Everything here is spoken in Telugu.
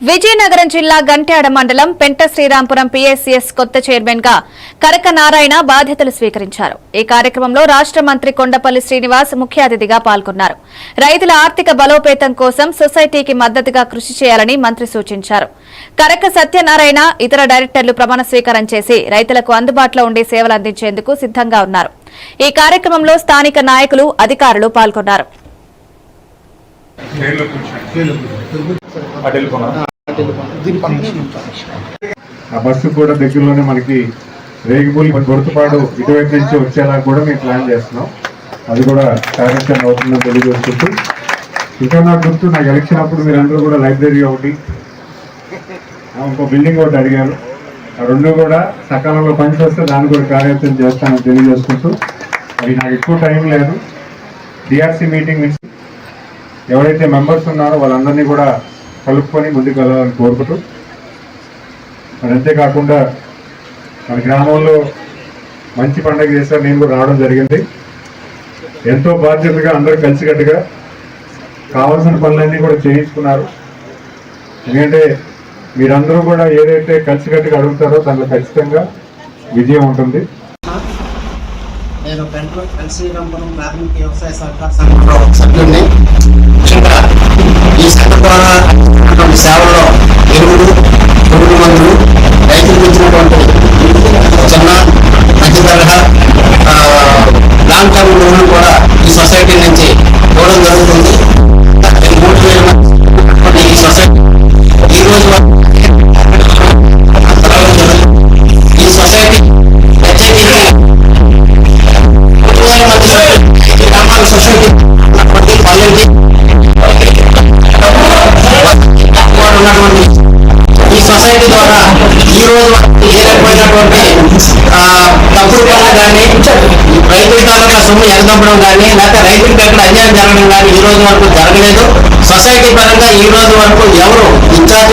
విజయనగరం జిల్లా గంట్యాడ మండలం పెంట శ్రీరాంపురం పీఎస్సీఎస్ కొత్త చైర్మన్ గా కరక నారాయణ బాధ్యతలు స్వీకరించారు. ఈ కార్యక్రమంలో రాష్ట్ర మంత్రి కొండపల్లి శ్రీనివాస్ ముఖ్య అతిథిగా పాల్గొన్నారు. రైతుల ఆర్థిక బలోపేతం కోసం సొసైటీకి మద్దతుగా కృషి చేయాలని మంత్రి సూచించారు. కరక సత్యనారాయణ ఇతర డైరెక్టర్లు ప్రమాణ స్వీకారం చేసి రైతులకు అందుబాటులో ఉండే సేవలు అందించేందుకు సిద్దంగా ఉన్నారు. ఈ కార్యక్రమంలో స్థానిక నాయకులు, అధికారులు పాల్గొన్నారు. ఆ బస్సు కూడా దగ్గరలోనే మనకి రేగిపూలి గుర్తుపాడు ఇటువైపు నుంచి వచ్చేలా కూడా మేము ప్లాన్ చేస్తున్నాం. అది కూడా కార్యక్రమం అవుతుందని తెలియజేసుకుంటూ, ఇంకా నాకు ఎలక్షన్ అప్పుడు మీరందరూ కూడా లైబ్రరీ ఒకటి, ఇంకో బిల్డింగ్ ఒకటి అడిగారు. ఆ రెండు కూడా సకాలంలో పనిచేస్తే దాన్ని కూడా కార్యక్రమం చేస్తానని తెలియజేసుకుంటూ, అది నాకు ఎక్కువ టైం లేదు. డిఆర్సీ మీటింగ్ నుంచి ఎవరైతే మెంబర్స్ ఉన్నారో వాళ్ళందరినీ కూడా కలుపుకొని ముందుకు వెళ్ళాలని కోరుకుంటూ, మరి అంతేకాకుండా మన గ్రామంలో మంచి పండుగ చేశారు. నేను కూడా రావడం జరిగింది. ఎంతో బాధ్యతగా అందరూ కలిసికట్టుగా కావాల్సిన పనులన్నీ కూడా చేయించుకున్నారు. ఎందుకంటే మీరందరూ కూడా ఏదైతే కలిసికట్టుగా అడుగుతారో దాంట్లో ఖచ్చితంగా విజయం ఉంటుంది. నేను పెంట శ్రీరాంపురం ప్రాథమిక వ్యవసాయ సహకార సంఘంలో సభ్యుడిని. ముఖ్యంగా ఈ సంఘ ద్వారా సేవల్లో ఎరువులు, పురుగు మందులు, రైతులకు ఇచ్చినటువంటి చిన్న మధ్య తరహా లాంగ్ టర్మ్ లోన్లు కూడా ఈ సొసైటీ నుంచి ఇవ్వడం జరుగుతుంది. 3,000 మంది ఈ సొసైటీ ఈ రోజు ఈ సొసైటీ గ్రామాల సొసైటీ ఉన్నటువంటి ఈ సొసైటీ ద్వారా ఈ రోజు ఏర్పడినటువంటి తప్పుడు పనులు కానీ, రైతుల తాలూకా సొమ్ము ఎగదొప్పడం కానీ, లేకపోతే రైతులకు ఎక్కడ అన్యాయం జరగడం కానీ ఈ రోజు వరకు జరగలేదు. సొసైటీ పరంగా ఈ రోజు వరకు ఎవరు ఇన్ఛార్జ్